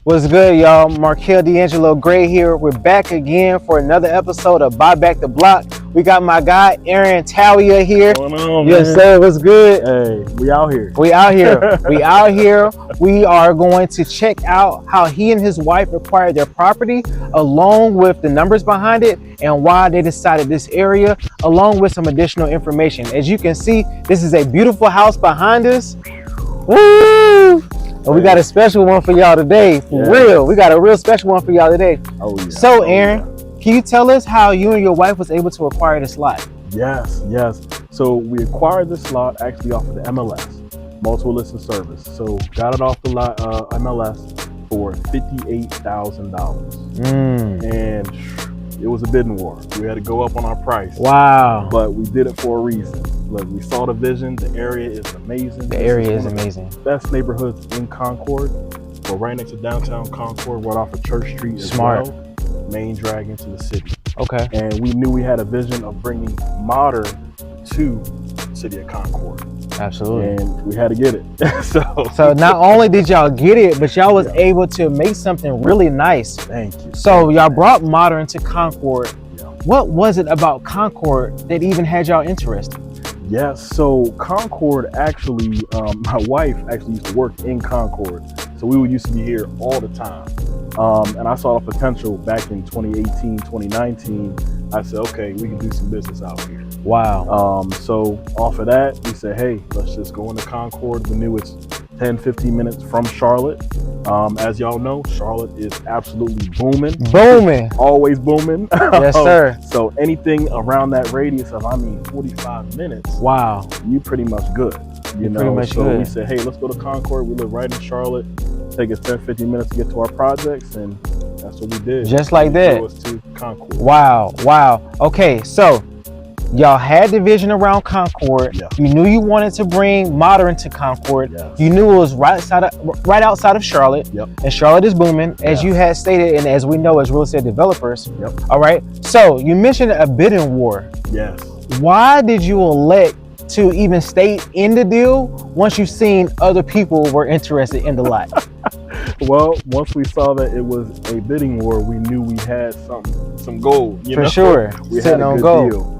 What's good, y'all? Markel D'Angelo Gray here. We're back again for another episode of Buy Back the Block. We got my guy, Aaron Talia here. What's going on, yes, man? sir. What's good? Hey, we out here. We out here. We out here. We are going to check out how he and his wife acquired their property, along with the numbers behind it and why they decided this area, along with some additional information. As you can see, this is a beautiful house behind us. Woo! And we got a special one for y'all today, for real. We got a real special one for y'all today. Oh, yeah. So, Aaron, can you tell us how you and your wife was able to acquire this lot? Yes. So we acquired this lot actually off of the MLS, multiple listing service. So got it off the lot MLS for $58,000. And it was a bidding war. We had to go up on our price. Wow. But we did it for a reason. Look, we saw the vision. The area is amazing. The area is amazing. Best neighborhoods in Concord. We're right next to downtown Concord, right off of Church Street as Smart. well. Main drag into the city. Okay. And we knew we had a vision of bringing modern to the city of Concord. Absolutely. And we had to get it. So not only did y'all get it, but y'all was able to make something really nice. Thank you. So y'all brought modern to Concord. Yeah. What was it about Concord that even had y'all interested? Yes, so Concord actually, my wife actually used to work in Concord. So we used to be here all the time. And I saw the potential back in 2018, 2019. I said, okay, we can do some business out here. Wow. So off of that, we said, hey, let's just go into Concord. We knew it's 10, 15 minutes from Charlotte. As y'all know, Charlotte is absolutely booming. Booming. Always booming. Yes, sir. So anything around that radius of, 45 minutes. Wow. You pretty much good. You know, pretty much so good. We said, hey, let's go to Concord. We live right in Charlotte. Take us 10, 15 minutes to get to our projects, and that's what we did. Just like that. Go to Concord. Wow. Okay, so y'all had the vision around Concord. Yeah. You knew you wanted to bring modern to Concord. Yes. You knew it was right outside of Charlotte. Yep. And Charlotte is booming, as you had stated, and as we know as real estate developers. Yep. All right. So you mentioned a bidding war. Yes. Why did you elect to even stay in the deal once you've seen other people were interested in the lot? Well, once we saw that it was a bidding war, we knew we had some gold. For sure. We Sitting had a on good gold. deal.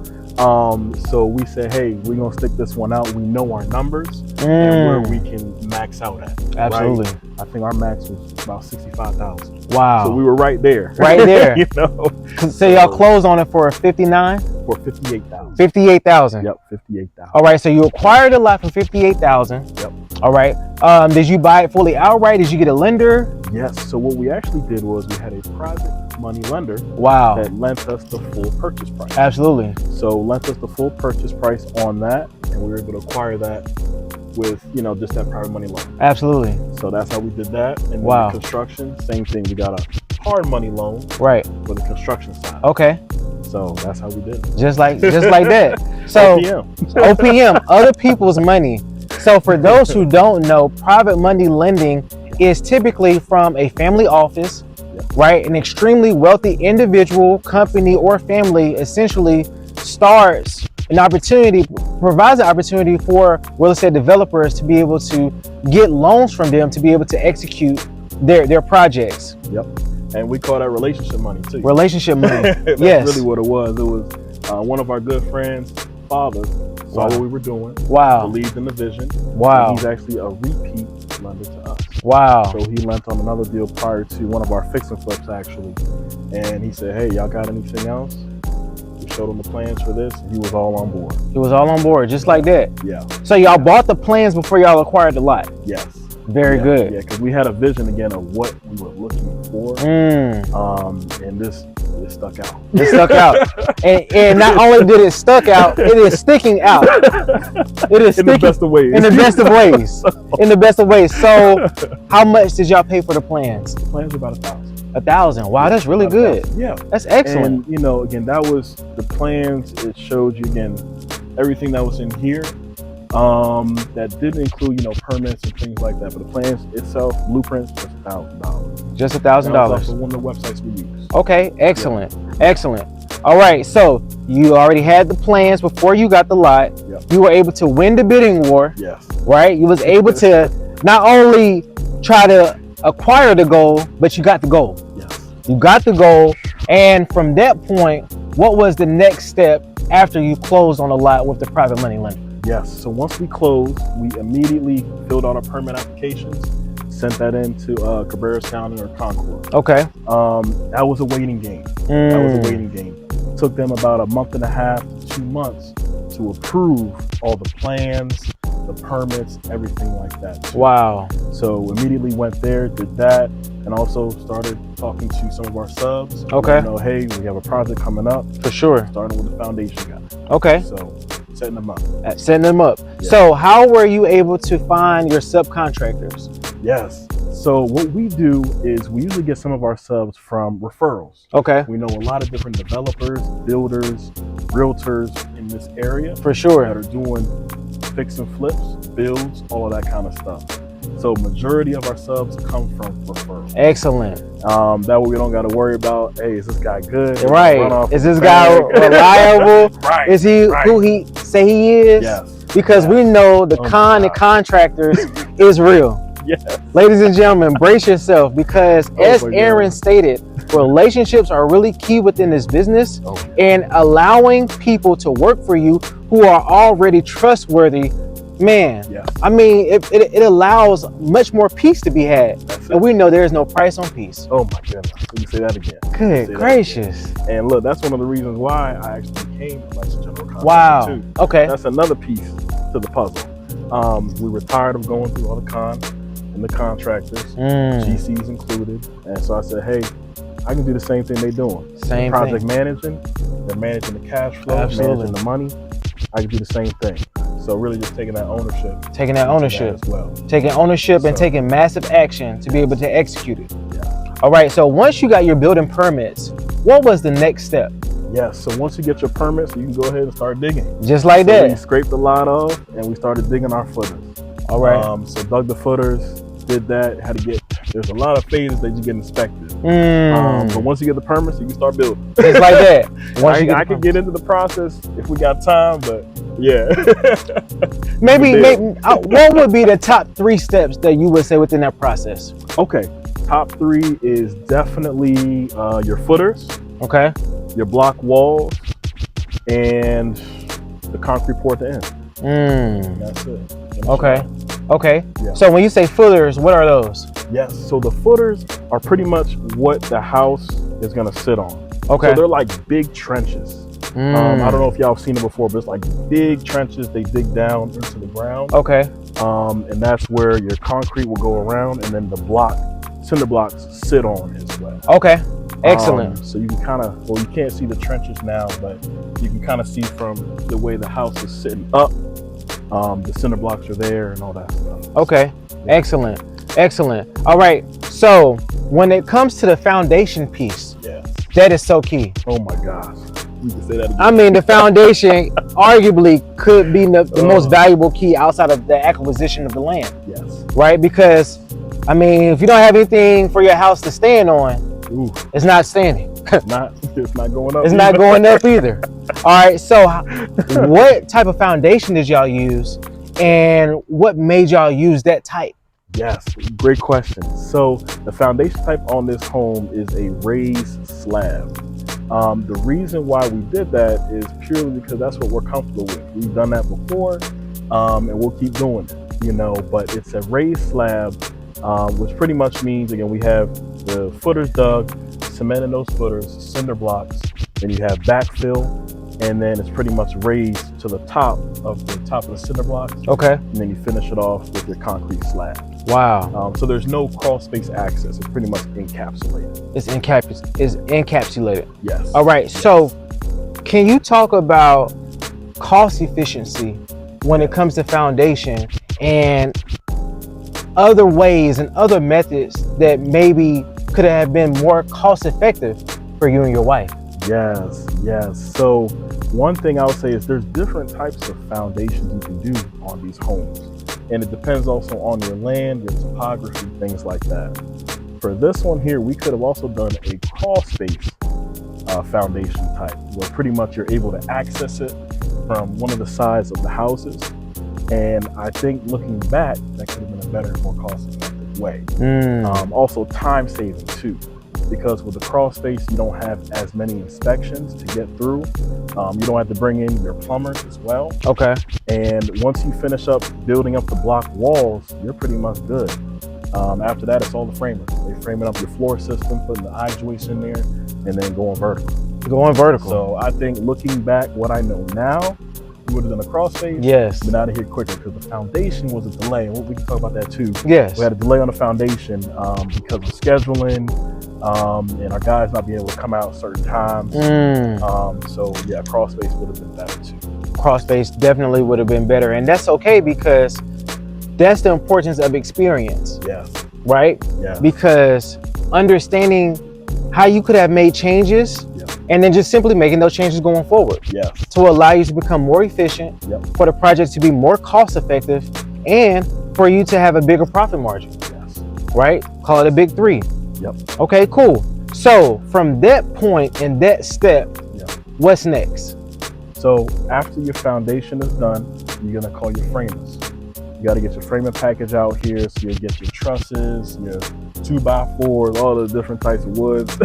So we said, hey, we're gonna stick this one out. We know our numbers and where we can max out at. Absolutely. Right? I think our max was about 65,000. Wow. So we were right there. Right there. You know. So y'all closed on it for 59? For 58,000. 58,000. Yep, 58,000. All right. So you acquired a lot for 58,000. Yep. All right. Did you buy it fully outright? Did you get a lender? Yes. So what we actually did was we had a private money lender Wow. that lent us the full purchase price. Absolutely. So lent us the full purchase price on that, and we were able to acquire that with, just that private money loan. Absolutely. So that's how we did that. And then Wow. the construction, same thing. We got a hard money loan Right. for the construction side. Okay. So that's how we did it. Just like that. So OPM, other people's money. So for those who don't know, private money lending is typically from a family office, right? An extremely wealthy individual, company, or family essentially provides an opportunity for real estate developers to be able to get loans from them to be able to execute their projects. Yep. And we call that relationship money too. Relationship money. That's Yes. really what it was. It was one of our good friends' father saw what we were doing. Wow. Believed in the vision. Wow. And he's actually a repeat lender to us. Wow. So he lent on another deal prior to one of our fix and flips actually. And he said, hey, y'all got anything else? We showed him the plans for this, and he was all on board. He was all on board, just like that. Yeah. So y'all bought the plans before y'all acquired the lot. Yes. Very good. Yeah, because we had a vision again of what we were looking for. And this stuck out. It stuck out. And not only did it stuck out, it is sticking out. It is in the best of ways. In the best of ways. In the best of ways. So how much did y'all pay for the plans? The plans were about $1,000. 1,000. Wow, that's really good. Yeah. That's excellent. And again, that was the plans. It showed you again everything that was in here. That didn't include, permits and things like that. But the plans itself, blueprints, just $1,000. Just $1,000. That was also one of the websites we use. Okay, excellent. Excellent. All right, so you already had the plans before you got the lot. Yep. You were able to win the bidding war. Yes. Right? You was able to not only try to acquire the goal, but you got the goal. Yes. You got the goal, and from that point, what was the next step after you closed on a lot with the private money lender? Yes. So once we closed, we immediately filled out our permit applications, sent that into Cabarrus County or Concord. Okay. That was a waiting game. That was a waiting game. It took them about a month and a half to 2 months to approve all the plans, the permits, everything like that. Wow. So immediately went there, did that, and also started talking to some of our subs. Okay. You know, hey, we have a project coming up. For sure. Starting with the foundation guy. Okay. So setting them up. Setting them up. Yeah. So how were you able to find your subcontractors? Yes. So what we do is we usually get some of our subs from referrals. Okay. We know a lot of different developers, builders, realtors in this area. For sure. That are doing fix and flips, builds, all of that kind of stuff. So majority of our subs come from referrals. Excellent. That way we don't got to worry about, hey, is this guy good? Right. Is this guy reliable? Right. Is he who he say he is? Yes. Because we know the con and contractors is real. Yes. Ladies and gentlemen, brace yourself, because as Aaron stated, relationships are really key within this business, and allowing people to work for you who are already trustworthy, man. Yes. I mean, it allows much more peace to be had. And we know there is no price on peace. Oh my goodness. Let me say that again. Good gracious. And look, that's one of the reasons why I actually became a licensed general contractor. Wow. Too. Okay. That's another piece to the puzzle. We were tired of going through all the con and the contractors, GCs included. And so I said, hey, I can do the same thing they're doing. Same project thing. managing, they're managing the cash flow, managing the money. I can do the same thing. So really just taking that ownership. Taking that ownership. As well. Taking ownership and taking massive action to be able to execute it. Yeah. All right, so once you got your building permits, what was the next step? Yes, so once you get your permits, you can go ahead and start digging. Just like So that. we scraped the lot off and we started digging our footers. All right. So dug the footers, did that, had to get, there's a lot of phases that you get inspected. But once you get the permits, you can start building. Just like that. I can get into the process if we got time, but yeah. maybe what would be the top 3 steps that you would say within that process? Okay, top 3 is definitely your footers. Okay. Your block walls, and the concrete pour at the end. That's it. Okay. Okay. Yeah. So when you say footers, what are those? Yes. So the footers are pretty much what the house is going to sit on. Okay. So they're like big trenches. I don't know if y'all have seen it before, but it's like big trenches. They dig down into the ground. Okay. And that's where your concrete will go around, and then the cinder blocks sit on as well. Okay. Excellent. So you can kind of, well, you can't see the trenches now, but you can kind of see from the way the house is sitting up. The cinder blocks are there and all that stuff. Okay. Excellent. Excellent. All right. So when it comes to the foundation piece, that is so key. Oh my gosh. You can say that again. I mean, the foundation arguably could be the most valuable key outside of the acquisition of the land. Yes. Right? Because, I mean, if you don't have anything for your house to stand on, it's not standing. It's not going up. It's not going up either. All right. So what type of foundation did y'all use, and what made y'all use that type? Yes, great question. So the foundation type on this home is a raised slab. The reason why we did that is purely because that's what we're comfortable with. We've done that before, and we'll keep doing it, but it's a raised slab, which pretty much means, again, we have the footers dug, cement in those footers, cinder blocks, then you have backfill, and then it's pretty much raised to the top of the cinder blocks. Okay. And then you finish it off with your concrete slab. Wow. So there's no crawl space access. It's pretty much encapsulated. It's encapsulated. Yes. All right. Yes. So can you talk about cost efficiency when it comes to foundation and other ways and other methods that maybe could have been more cost effective for you and your wife? Yes. So one thing I would say is there's different types of foundations you can do on these homes. And it depends also on your land, your topography, things like that. For this one here, we could have also done a crawl space foundation type, where pretty much you're able to access it from one of the sides of the houses. And I think looking back, that could have been a better, more cost-effective way. Also time saving too, because with the crawl space, you don't have as many inspections to get through. You don't have to bring in your plumbers as well. Okay. And once you finish up building up the block walls, you're pretty much good. After that, it's all the framers. They framing up your floor system, putting the I-joists in there, and then going vertical. Going vertical. So I think looking back, what I know now, we would have done a crawl space. Yes. Been out of here quicker, because the foundation was a delay, and we can talk about that too. Yes. We had a delay on the foundation because of scheduling, and our guys not being able to come out certain times. So yeah, crawl space would have been better too. Crawl space definitely would have been better, and that's okay, because that's the importance of experience. Yes. Right? Yeah. Because understanding how you could have made changes, and then just simply making those changes going forward. Yes. To allow you to become more efficient, for the project to be more cost effective, and for you to have a bigger profit margin. Yes. Right? Call it a big 3. Yep. Okay, cool. So from that point and that step, what's next? So after your foundation is done, you're gonna call your framers. You got to get your framing package out here, so you'll get your trusses, your 2x4s, all the different types of woods.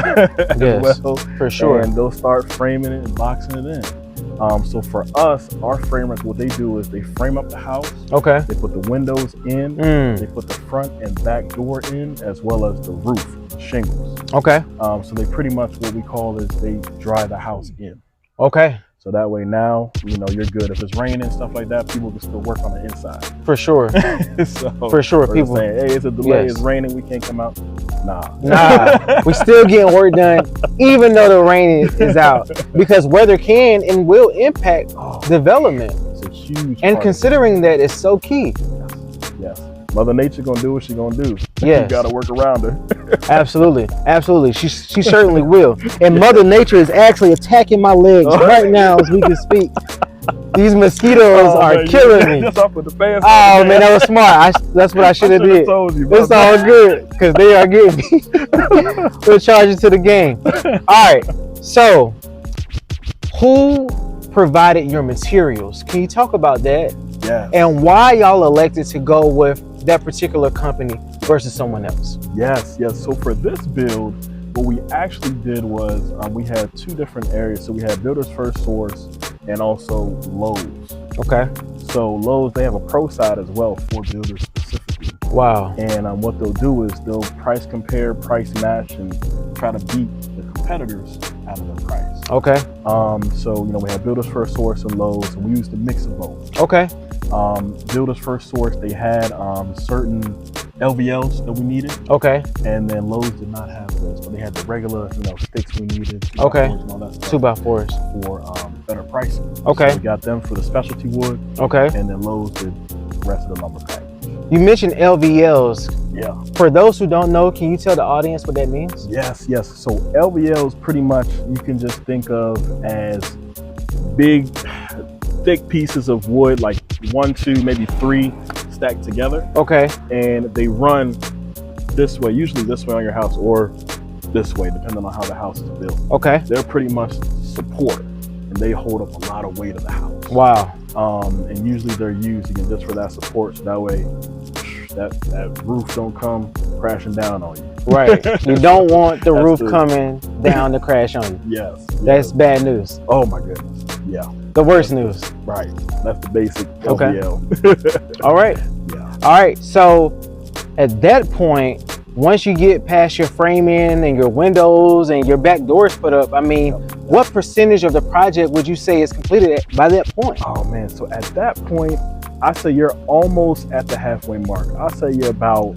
Yes, well, for sure. And they'll start framing it and boxing it in. So for us, our framers, what they do is they frame up the house. Okay. They put the windows in. They put the front and back door in, as well as the roof, the shingles. Okay. So they pretty much, what we call is they dry the house in. Okay. So that way now, you know, you're good. If it's raining and stuff like that, people can still work on the inside. For sure. So, for sure. People saying, hey, it's a delay, it's raining, we can't come out. Nah. We still getting work done, even though the rain is out. Because weather can and will impact development. It's a huge And considering that is so key. Yes. Mother Nature gonna do what she gonna do. Yes. You gotta work around her. Absolutely. Absolutely. She certainly will. And Mother Nature is actually attacking my legs right now as we can speak. These mosquitoes are killing me. Just off with the fans. Oh man, that was smart. That's what I should have did. Told you, it's all good, because they are getting me. We'll charge it to the game. All right. So who provided your materials? Can you talk about that? Yeah. And why y'all elected to go with that particular company versus someone else? Yes. So for this build, what we actually did was we had 2 different areas. So we had Builders First Source and also Lowe's. Okay. So Lowe's, they have a pro side as well for builders specifically. Wow. And what they'll do is they'll price compare, price match, and try to beat the competitors out of their price. Okay. So, you know, we have Builders First Source and Lowe's, and we used a mix of both. Okay. Builders First Source, they had certain LVLs that we needed. Okay. And then Lowe's did not have those, but they had the regular, you know, sticks we needed. 2x4s and all that stuff 2x4s for better pricing. Okay. So we got them for the specialty wood. Okay. And then Lowe's did the rest of the lumber pack. You mentioned LVLs. Yeah. For those who don't know, can you tell the audience what that means? Yes. So LVLs, pretty much you can just think of as big, thick pieces of wood, like 1, 2, maybe 3 stacked together. Okay. And they run this way, usually this way on your house, or this way, depending on how the house is built. Okay. They're pretty much support, and they hold up a lot of weight of the house. Wow. And usually they're used again just for that support, so that way that roof don't come crashing down on you. Right. You don't want the roof coming down to crash on you. Yes. That's bad news. Oh my goodness. Yeah. The worst news. Right. That's the basic Okay. LVL. All right. Yeah. All right. So at that point, once you get past your framing and your windows and your back doors put up, I mean, what percentage of the project would you say is completed by that point? Oh man, so at that point, I say you're almost at the halfway mark. I say you're about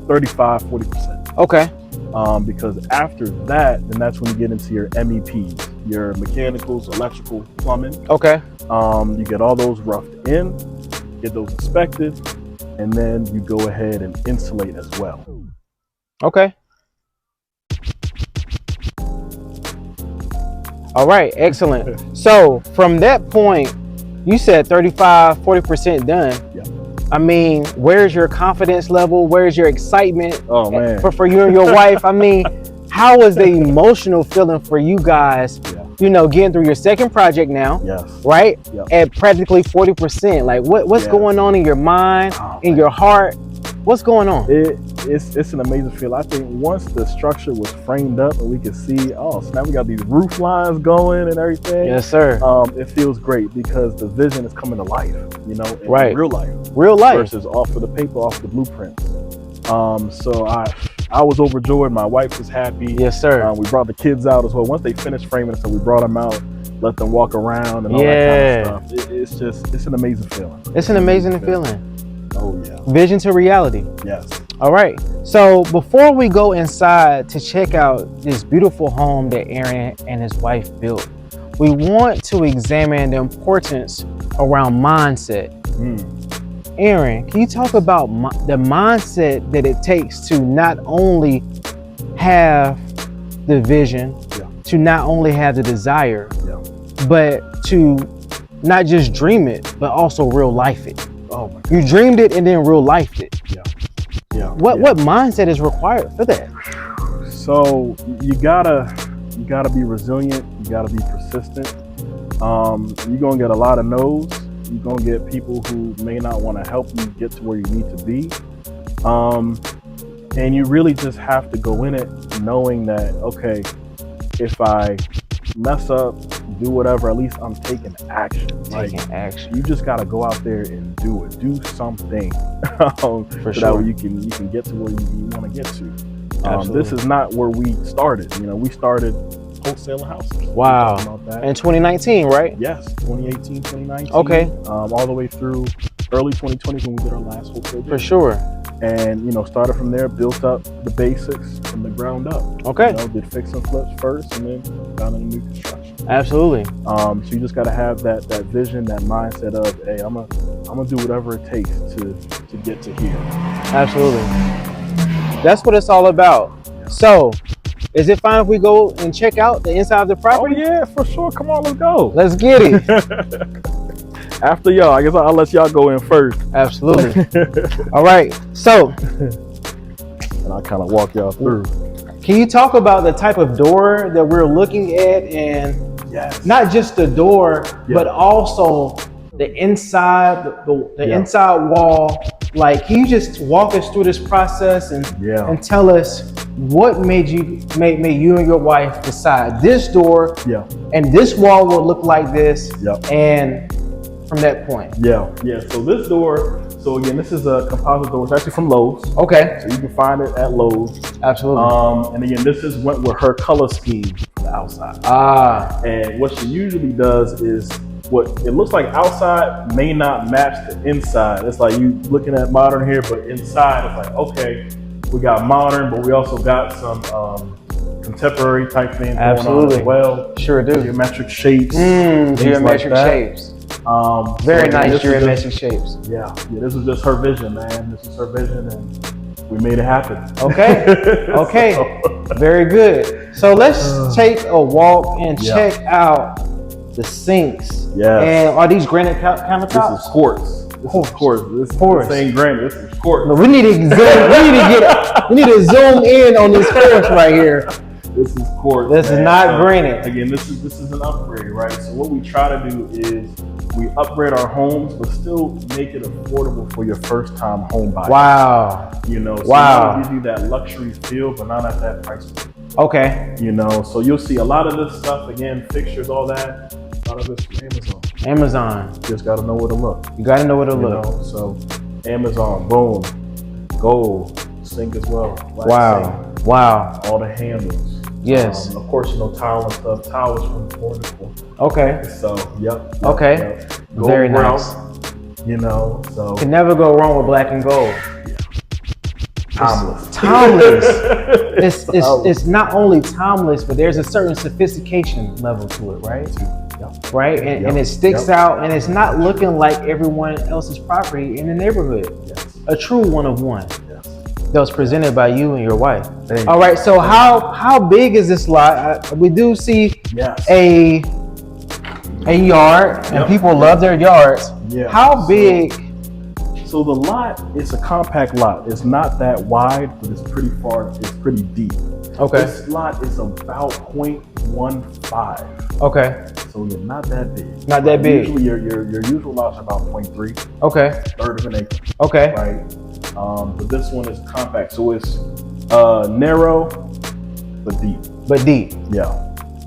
35-40%. Okay. Because after that, then that's when you get into your MEPs, your mechanicals, electrical, plumbing. Okay. You get all those roughed in, get those inspected, and then you go ahead and insulate as well. Okay. All right, excellent. So from that point, you said 35-40% done. Yeah. I mean, where's your confidence level? Where's your excitement? Oh man. For you and your wife? I mean, how was the emotional feeling for you guys? Yeah. You know, getting through your second project now, Yes. right? Yep. At practically 40%. Like, what's going on in your mind, in your heart? What's going on? it's an amazing feel. I think once the structure was framed up and we could see, oh, so now we got these roof lines going and everything. Yes, sir. It feels great because the vision is coming to life, you know, in real life. Real life. Versus off of the paper, off the blueprints. So I was overjoyed. My wife was happy. Yes, sir. We brought the kids out as well. Once they finished framing it, so we brought them out, let them walk around and all that kind of stuff. It's an amazing feeling. It's an amazing feeling. Oh yeah. Vision to reality. Yes. All right. So before we go inside to check out this beautiful home that Aaron and his wife built, we want to examine the importance around mindset. Aaron, can you talk about the mindset that it takes to not only have the vision, to not only have the desire, but to not just dream it, but also real life it? Oh my God. You dreamed it and then real lifed it. What mindset is required for that? So you gotta be resilient. You gotta be persistent. You're gonna get a lot of no's. You're gonna get people who may not want to help you get to where you need to be. And you really just have to go in it knowing that, okay, if I mess up, do whatever, at least I'm taking action. Action. You just gotta go out there and do it. Do something so that you can get to where you want to get to. This is not where we started. You know, we started wholesaling houses. Wow. In 2019, right? Yes, 2018, 2019. Okay. All the way through early 2020 when we did our last wholesale deal. For sure. And, you know, started from there, built up the basics from the ground up. Okay. You know, did fix and flips first and then got into new construction. Absolutely. So you just got to have that vision, that mindset of, hey, I'm gonna do whatever it takes to get to here. Absolutely. That's what it's all about. So, is it fine if we go and check out the inside of the property? Oh yeah, for sure. Come on, let's go. Let's get it. After y'all, I guess I'll let y'all go in first. Absolutely. All right. So, and I'll kind of walk y'all through. Can you talk about the type of door that we're looking at, and not just the door, but also the inside, the inside wall? Like, can you just walk us through this process and tell us what made you and your wife decide this door and this wall will look like this, and from that point? So this door, so again, this is a composite door. It's actually from Lowe's. Okay. So you can find it at Lowe's. Absolutely. And again, this is went with her color scheme from the outside. And what she usually does is, what it looks like outside may not match the inside. It's like you looking at modern here, but inside it's like, okay, we got modern, but we also got some contemporary type things going on as well. Sure do. Geometric shapes. Geometric shapes. Very nice geometric shapes. Yeah, this is just her vision, man. This is her vision, and we made it happen. Okay. Okay. Very good. So let's take a walk and check out the sinks. And are these granite countertops? This is quartz. This is quartz. This ain't granite. This is quartz. No, we need to zoom in on this quartz right here. This is quartz. This is not granite. Again, this is an upgrade, right? So what we try to do is we upgrade our homes, but still make it affordable for your first-time home buyer. Wow. You know, so we want to give you that luxury feel, but not at that price point. Okay. You know, so you'll see a lot of this stuff, again, fixtures, all that, a lot of this from Amazon. You just got to know where to look. You got to know where to look. Know? So Amazon, boom, gold, sink as well. Wow. Wow. All the handles. Yes. Of course, you know, tile and stuff. Tile is from wonderful. Okay. So, Okay. Very nice. You know, so. Can never go wrong with black and gold. Timeless. It's not only timeless, but there's a certain sophistication level to it, right? Right? And it sticks out, and it's not looking like everyone else's property in the neighborhood. A true one of one. That was presented by you and your wife. All right, so how big is this lot? We do see a yard, and people love their yards. How big? So the lot is a compact lot. It's not that wide, but it's pretty far. It's pretty deep. Okay. This lot is about 0.15. Okay. So you're not that big. Not that big. Usually your usual lots are about 0.3. Okay. Third of an acre. Okay. Right. But this one is compact, so it's narrow but deep. But deep. Yeah.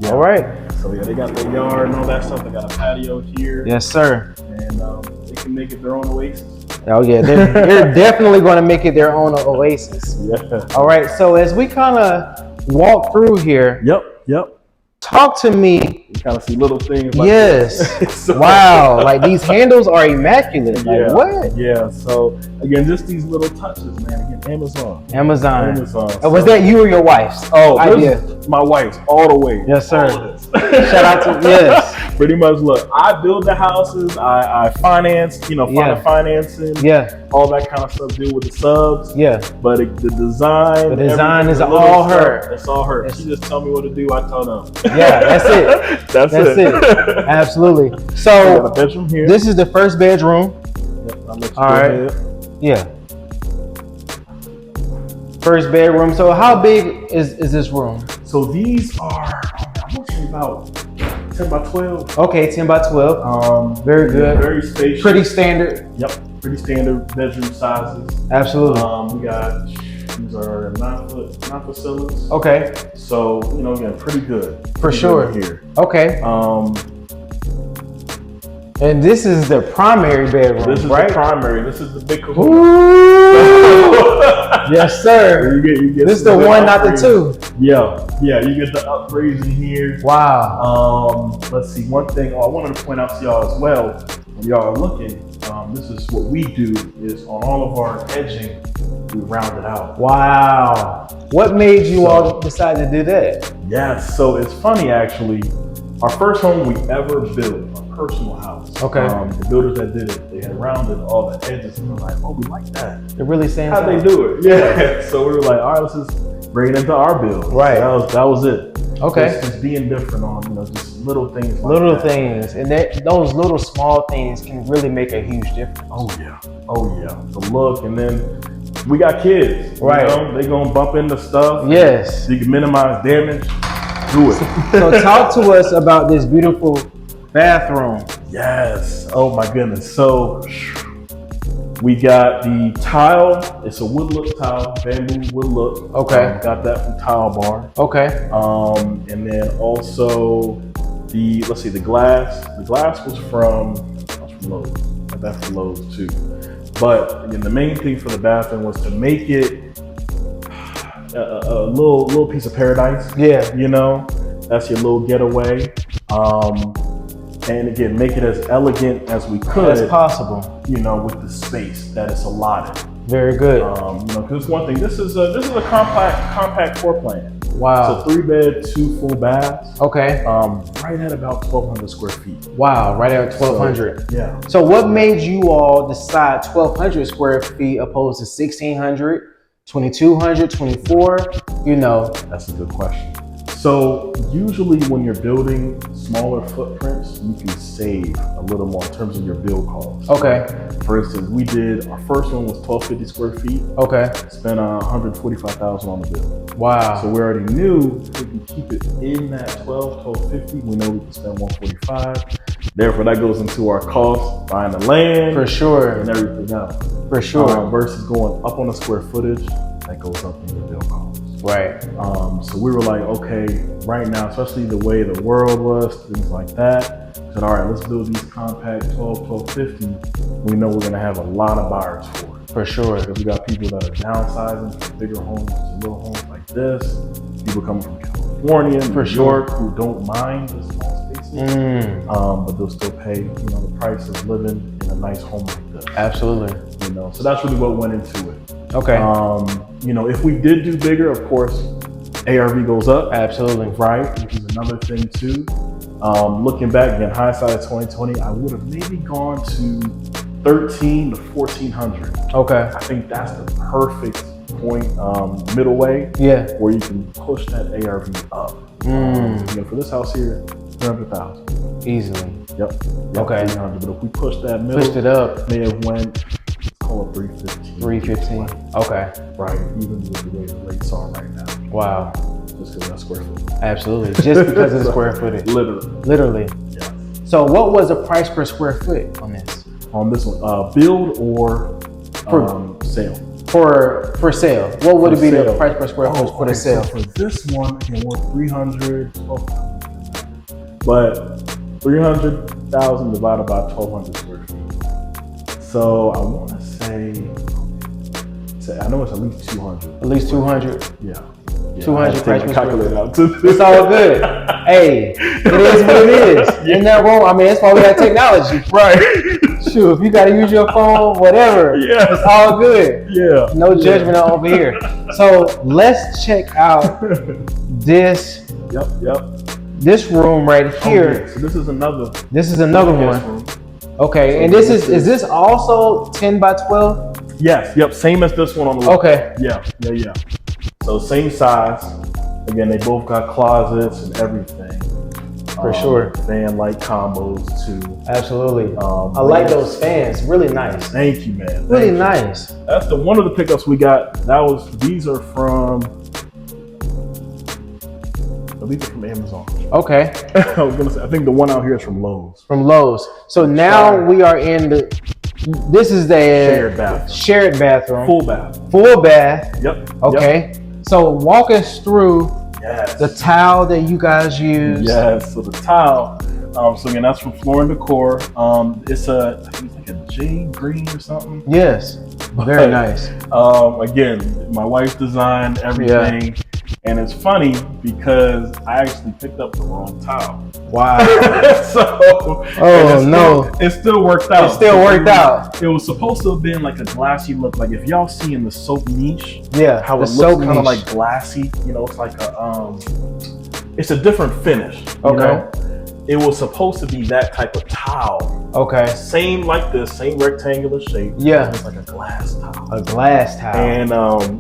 All right. So yeah, they got the yard and all that stuff. They got a patio here. Yes, sir. And they can make it their own oasis. Oh yeah, they're definitely going to make it their own oasis. Yeah. All right. So as we kind of walk through here, Yep. talk to me. You kind of see little things like Yes. this. So, wow. Like these handles are immaculate. Like yeah, what? Yeah. So again, just these little touches, man. Again, Amazon. Amazon. So, was that you or your wife's idea? My wife's all the way. Yes, sir. All of this. Shout out to yes. Pretty much. Look, I build the houses. I finance. Financing. Yeah. All that kind of stuff. Deal with the subs. Yeah. But the design. The design is the all stuff, her. It's all her. She just tell me what to do. I tell them. Yeah, that's it. That's it. Absolutely. We got a So bedroom here. this is the first bedroom. Yep, I'll let you All go right. ahead. Yeah. First bedroom. So how big is this room? So these are, I'm looking about 10 by 12. Okay, 10 by 12. Very good. Very spacious. Pretty standard. Yep, pretty standard bedroom sizes. Absolutely. We got, these are 9 foot ceilings. Okay. So, again, pretty good. For sure. Here. Okay. And this is the primary bedroom, This is right? the primary. This is the big kahuna. Ooh. Yes, sir. You get this is the one, not the two. Yeah, you get the upgrades in here. Wow. Let's see, one thing I wanted to point out to y'all as well, when y'all are looking, this is what we do, is on all of our edging, we round it out. Wow. What made you all decide to do that? Yes, so it's funny actually, our first home we ever built, a personal house. Okay. The builders that did it, they had rounded all the edges and we were like, oh, we like that. It really stands How'd out. they do it? Yeah. So we were like, all right, let's just bring it into our build. Right. So that was it. Okay. Just being different on, just little things like Little that. things. And those little small things can really make a huge difference. Oh yeah. The look, and then we got kids. Right. They gonna bump into stuff. Yes. So you can minimize damage. Do it. So talk to us about this beautiful bathroom. Yes. Oh my goodness. So we got the tile. It's a wood look tile, bamboo wood look. Okay. Got that from Tile Bar. Okay. And then also the glass. The glass was from Lowe's. Got that from Lowe's too. But again, the main thing for the bathroom was to make it a little piece of paradise. Yeah. That's your little getaway. And again, make it as elegant as we could. As possible. With the space that is allotted. Very good. Because one thing, this is a compact floor plan. Wow. So 3-bed, 2 full baths. Okay. Right at about 1,200 square feet. Wow, right at 1,200. Yeah. So what made you all decide 1,200 square feet opposed to 1,600, 2,200, 24? That's a good question. So usually when you're building smaller footprints, you can save a little more in terms of your build costs. Okay. For instance, our first one was 1,250 square feet. Okay. Spent $145,000 on the build. Wow. So we already knew if we can keep it in that 1,250, we know we can spend 145. Therefore, that goes into our cost, buying the land. For sure. And everything else. For sure. Versus going up on the square footage, that goes up in your build cost. Right. So we were like, okay, right now, especially the way the world was, things like that, said, all right, let's build these compact 1,250. We know we're going to have a lot of buyers for it. For sure. Because we got people that are downsizing from bigger homes to little homes like this. People coming from California, New York, who don't mind the small spaces, but they'll still pay, the price of living in a nice home like this. Absolutely. So that's really what went into it. Okay. If we did do bigger, of course, ARV goes up. Absolutely. Right, which is another thing too. Looking back, again, hindsight of 2020, I would have maybe gone to 1,300 to 1,400. Okay. I think that's the perfect point, middle way. Yeah. Where you can push that ARV up. For this house here, 300,000. Easily. Yep. Okay. 300. But if we push that middle, pushed it up, may have went, call it 315. 315. Okay. Right, even with the way the rates are right now. Wow. Just because that's square footage. Absolutely. Just because of the square footage. Literally. Yeah. So what was the price per square foot on this? On this one, build or sale? for sale? What would it be the price per square foot for the sale? So for this one, again, we're 300, but 300,000 divided by 1,200 square feet. So I want to say, I know it's at least 200. At least 200. Yeah. 200 price per square foot. Out it's all good. Hey, it is what it is. Isn't that wrong? I mean, that's why we got technology. Right. Shoot, if you got to use your phone, whatever. Yeah. It's all good. Yeah. No judgment over here. So let's check out this. This room right here. So this is another. This is another one. Room. Okay, so and this is this also 10 by 12? Yes. Yep. Same as this one on the left. Okay. Yeah. So same size. Again, they both got closets and everything. For sure. Fan light combos too. Absolutely. I like those fans. Really nice. Thank you, man. Really nice. That's one of the pickups we got. These are from Amazon. Okay. I was gonna say, I think the one out here is from Lowe's. From Lowe's. So now we are in this is the shared bathroom. Full bath. Full bath. Yep. Okay. So walk us through the tile that you guys use. Yes. So the tile. So again, that's from Floor and Decor. It's I think it's like a jade green or something. Yes. Very nice. Again, my wife designed everything. Yeah. And it's funny because I actually picked up the wrong tile. Wow. So, it still worked out. It still worked out. It was supposed to have been like a glassy look. Like if y'all see in the soap niche, how it looks kind of like glassy. You know, it's like it's a different finish. You know? It was supposed to be that type of tile. Okay. Same like this, same rectangular shape. Yeah. It's like a glass tile. A glass tile. And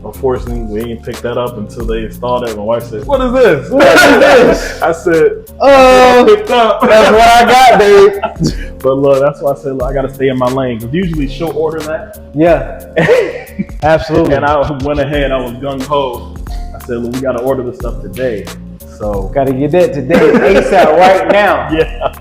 unfortunately, we didn't pick that up until they installed it. My wife said, "What is this? What is this?" I said, picked up. That's what I got, babe. But look, that's why I said, look, I got to stay in my lane. Because usually she'll order that. Yeah. Absolutely. And I went ahead. I was gung ho. I said, look, we got to order this stuff today. So gotta get that today, ASAP, right now. Yeah.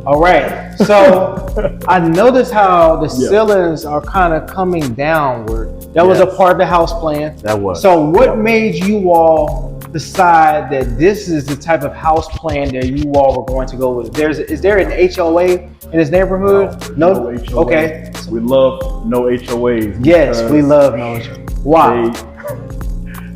All right. So I noticed how the ceilings are kind of coming downward. That was a part of the house plan. That was. So what made you all decide that this is the type of house plan that you all were going to go with? Is there an HOA in this neighborhood? No HOA. Okay. We love no HOAs. Yes, we love no HOAs. Why?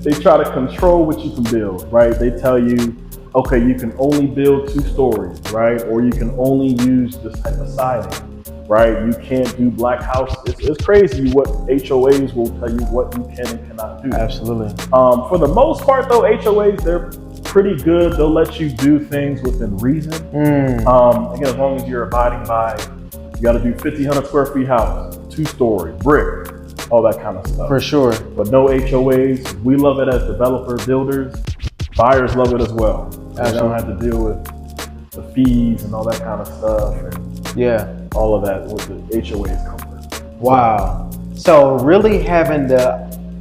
They try to control what you can build, right? They tell you, okay, you can only build 2 stories, right? Or you can only use this type of siding, right? You can't do black houses. It's crazy what HOAs will tell you what you can and cannot do. Absolutely. For the most part though, HOAs, they're pretty good. They'll let you do things within reason. Again, as long as you're abiding by, you gotta do 1,500 square feet house, 2-story, brick, all that kind of stuff. For sure. But no HOAs. We love it as developer builders. Buyers love it as well. They don't have to deal with the fees and all that kind of stuff. And all of that with the HOAs comfort. Wow. So really having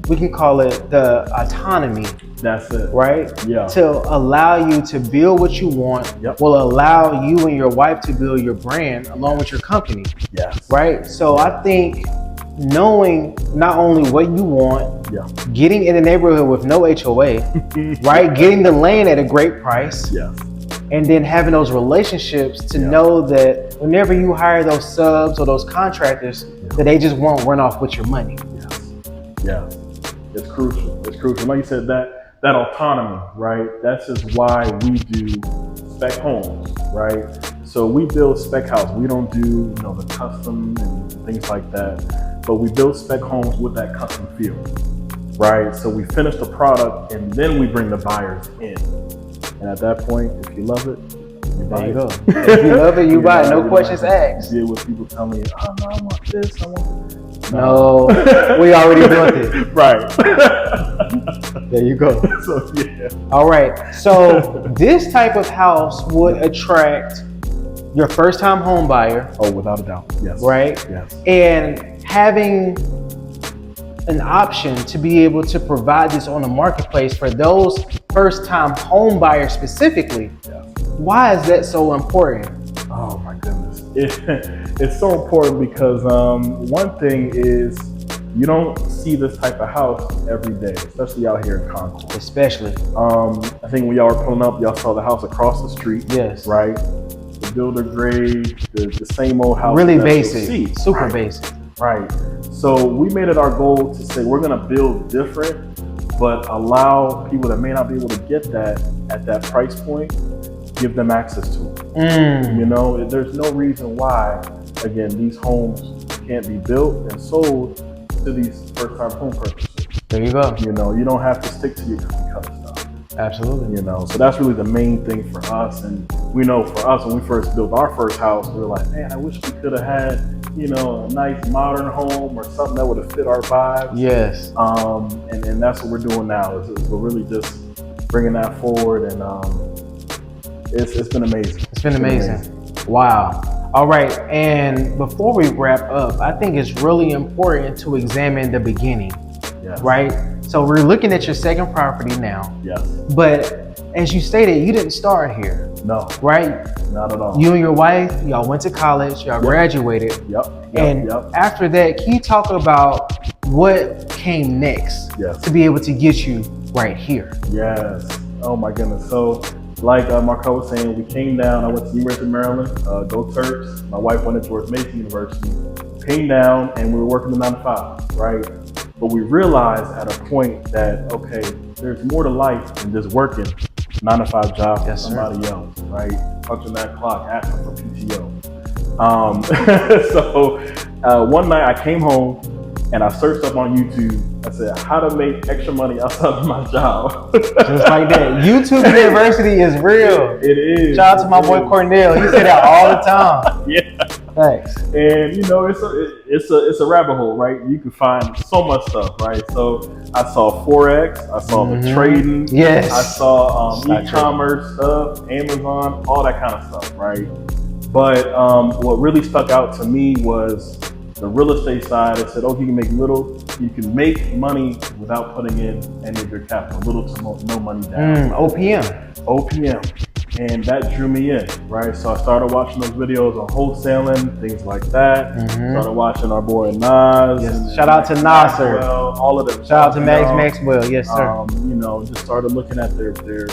we can call it the autonomy. That's it. Right? Yeah. To allow you to build what you want will allow you and your wife to build your brand along with your company. Yes. Right? So I think knowing not only what you want, getting in the neighborhood with no HOA, right? Getting the land at a great price. Yes. And then having those relationships to know that whenever you hire those subs or those contractors, that they just won't run off with your money. Yes. It's crucial. It's crucial. Like you said, that autonomy, right? That's just why we do spec homes, right? So we build spec house. We don't do, the custom and things like that. But we build spec homes with that custom feel, right? So we finish the product and then we bring the buyers in. And at that point, if you love it, you buy it. If you love it, you buy it. No questions asked. You deal with people telling you, oh, no, I want this, I want this. No, we already built it. Right. There you go. So, yeah. All right. So this type of house would attract your first time home buyer. Oh, without a doubt. Yes. Right? Yes. And having an option to be able to provide this on the marketplace for those first time home buyers specifically. Yes. Why is that so important? Oh my goodness. It's so important because one thing is You don't see this type of house every day, especially out here in Concord. Especially. I think when y'all were pulling up, y'all saw the house across the street. Yes. Right? The builder grade, the same old house. Really basic. Super basic. Right. So we made it our goal to say we're going to build different, but allow people that may not be able to get that at that price point, give them access to it. You know, there's no reason why, again, these homes can't be built and sold to these first-time home purchasers. There you go. You know, you don't have to stick to your cookie cutter stuff. Absolutely. You know, so that's really the main thing for us. And we know for us, when we first built our first house, we were like, man, I wish we could have had, you know, a nice modern home or something that would have fit our vibes. Yes. And that's what we're doing now. Is we're really just bringing that forward, and it's been amazing. It's been amazing. Wow. All right, and before we wrap up, I think it's really important to examine the beginning, Yes. right? So we're looking at your second property now. Yes. But as you stated, you didn't start here. No. Right? Not at all. You and your wife, y'all went to college, y'all graduated. And after that, can you talk about what came next to be able to get you right here? Yes. Oh my goodness. So like Marco was saying, we came down. I went to the University of Maryland, go Terps. My wife went to George Mason University. Came down and we were working the 9 to 5, right? But we realized at a point that, okay, there's more to life than just working 9 to 5 job for somebody else, right? Punching that clock, asking for PTO. So one night I came home and I searched up on YouTube. I said, how to make extra money outside of my job. Just like that. YouTube University is real. It is. Shout out to my boy Cornell. He said that all the time. Yeah. Thanks. And you know, it's a rabbit hole, right? You can find so much stuff, right? So I saw Forex, I saw the trading, yes, I saw e-commerce stuff, Amazon, all that kind of stuff, right? But what really stuck out to me was the real estate side. It said, oh, you can make money without putting in any of your capital, little to no money down. OPM. And that drew me in, right? So I started watching those videos on wholesaling, things like that. Started watching our boy Nas. Yes. Shout out to Nasser. All of them. Shout out to Maxwell. Yes, sir. You know, just started looking at their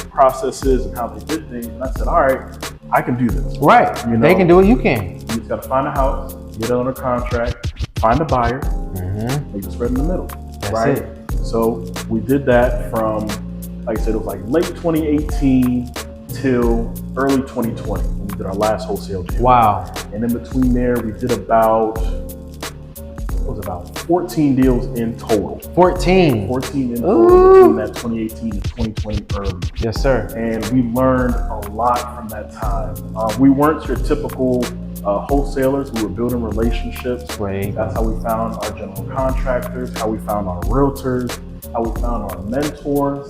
processes and how they did things. And I said, all right, I can do this. Right. You know, they can do it. You can. You just got to find a house, get it under contract, find a buyer, make the spread in the middle. That's it. So we did that from, like I said, it was like late 2018 till early 2020 when we did our last wholesale deal. Wow. And in between there, we did about 14 deals in total. 14 in total between that 2018 to 2020 early. Yes, sir. And we learned a lot from that time. We weren't your typical wholesalers. We were building relationships. Right. That's how we found our general contractors, how we found our realtors, how we found our mentors.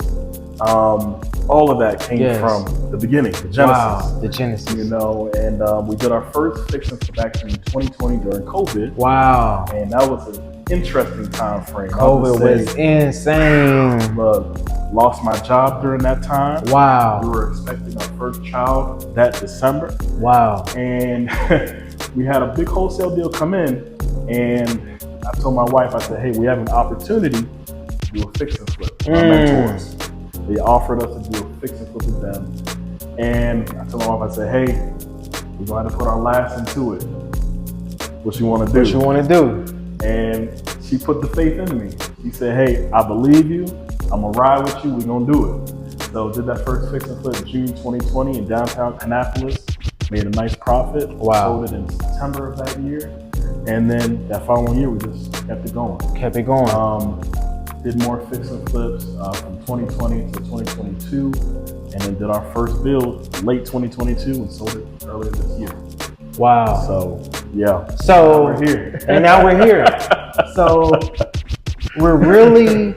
All of that came from the beginning, the genesis. Wow, the genesis. You know, and we did our first fix and flip action in 2020 during COVID. Wow. And that was an interesting time frame. COVID was insane. Look, lost my job during that time. Wow. We were expecting our first child that December. Wow. And we had a big wholesale deal come in, and I told my wife, I said, hey, we have an opportunity to do a fix and flip with our mentors. They offered us to do a fix and flip with them. And I told my wife, I said, hey, we're going to put our last into it. What you want to do? What you want to do? And she put the faith in me. She said, hey, I believe you. I'm going to ride with you. We're going to do it. So did that first fix and flip June 2020 in downtown Annapolis. Made a nice profit. Wow. Sold it in September of that year. And then that following year, we just kept it going. Did more fix and flips from 2020 to 2022, and then did our first build late 2022 and sold it earlier this year. Wow. So yeah. So we're here. And now we're here. So we're really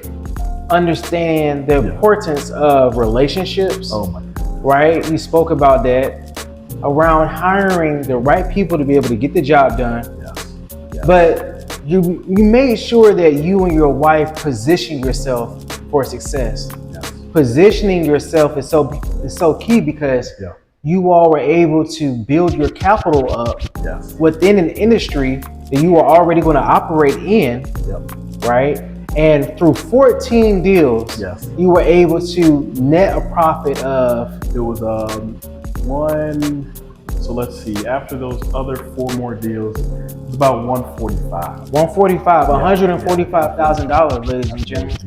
understand the importance of relationships. Oh my God. Right? We spoke about that around hiring the right people to be able to get the job done. Yes. But you made sure that you and your wife position yourself for success. Yes. Positioning yourself is so key because you all were able to build your capital up within an industry that you were already going to operate in. right? And through 14 deals, Yes. you were able to net a profit of. It was one. So let's see. After those other 4 more deals, it was about 145. $145,000, ladies and gentlemen.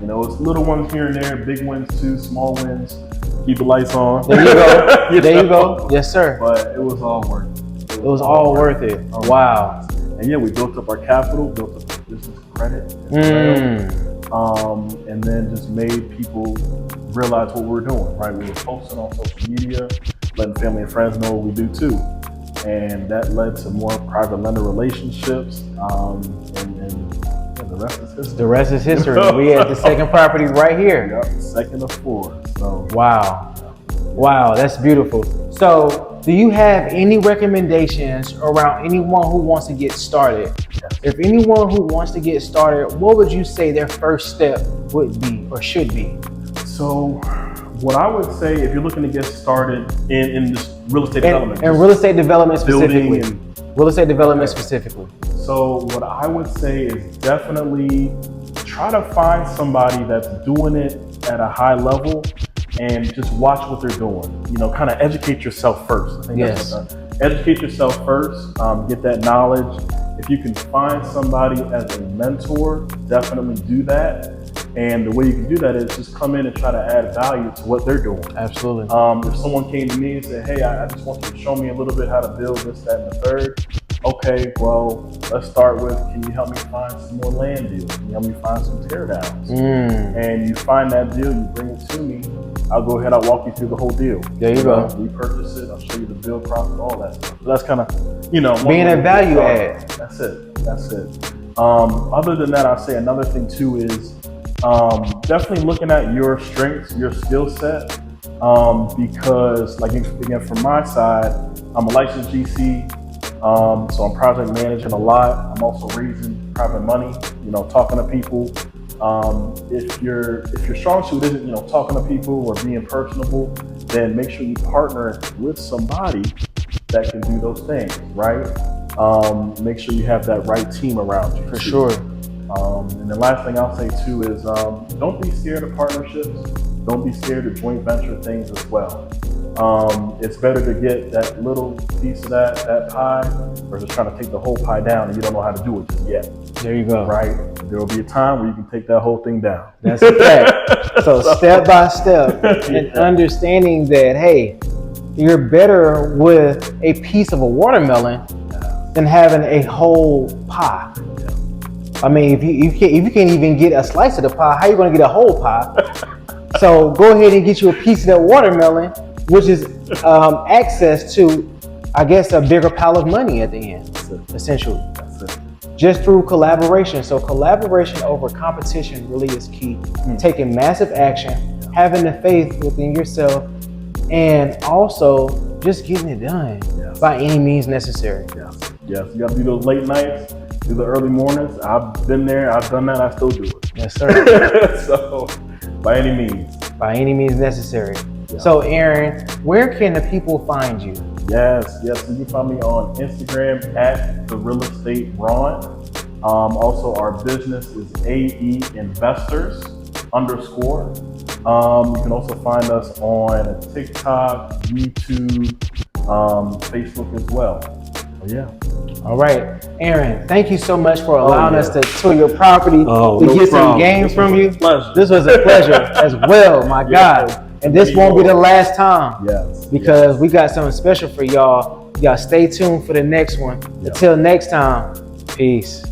You know, it's little ones here and there, big wins too, small wins. Keep the lights on. There you go. There you go. Yes, sir. But it was all worth it. It was all worth it. Wow. And yeah, we built up our capital, built up our business credit, and then just made people realize what we're doing, right? We were posting on social media, letting family and friends know what we do too. And that led to more private lender relationships, and the rest is history. The rest is history. We had the second property right here. Yep, second of 4. So wow. Wow, that's beautiful. So, do you have any recommendations around anyone who wants to get started? Yes. If anyone who wants to get started, what would you say their first step would be or should be? So, what I would say, if you're looking to get started in this real estate development, and real estate development specifically, real estate development specifically. So, what I would say is definitely try to find somebody that's doing it at a high level and just watch what they're doing. You know, kind of educate yourself first. I think Yes. that's educate yourself first. Get that knowledge. If you can find somebody as a mentor, definitely do that. And the way you can do that is just come in and try to add value to what they're doing. Absolutely. If someone came to me and said, hey, I just want you to show me a little bit how to build this, that, and the third. Okay, well, let's start with, can you help me find some more land deals? Can you help me find some teardowns? And you find that deal, you bring it to me. I'll go ahead, I'll walk you through the whole deal. There you go. We purchase it, I'll show you the build process, all that stuff. So that's kind of, you know, being a value add. That's it. Other than that, I'll say another thing too is definitely looking at your strengths, your skill set, because like again, from my side, I'm a licensed GC, so I'm project managing a lot. I'm also raising private money, you know, talking to people. If your strong suit isn't, you know, talking to people or being personable, then make sure you partner with somebody that can do those things, right? Make sure you have that right team around you. For sure. And the last thing I'll say too is don't be scared of partnerships. Don't be scared of joint venture things as well. It's better to get that little piece of that pie versus trying to take the whole pie down and you don't know how to do it just yet. There you go. Right? There will be a time where you can take that whole thing down. That's a fact. So step by step and understanding that, hey, you're better with a piece of a watermelon than having a whole pie. I mean, if you can't even get a slice of the pie, how are you going to get a whole pie? So go ahead and get you a piece of that watermelon, which is access to, I guess, a bigger pile of money at the end, essentially. That's it. Just through collaboration. So collaboration over competition really is key. Taking massive action, having the faith within yourself, and also just getting it done by any means necessary. Yes. You got to do those late nights, do the early mornings. I've been there, I've done that, I still do it. Yes, sir. So, by any means. By any means necessary. So, Aaron, where can the people find you? Yes. You can find me on Instagram at The Real Estate Ron. Also, our business is AE Investors _. You can also find us on TikTok, YouTube, Facebook as well. All right, Aaron, thank you so much for allowing us to tour your property, to get some game from you. This was a pleasure as well, my God. And this won't be the last time. Because we got something special for y'all. Y'all stay tuned for the next one. Until next time, peace.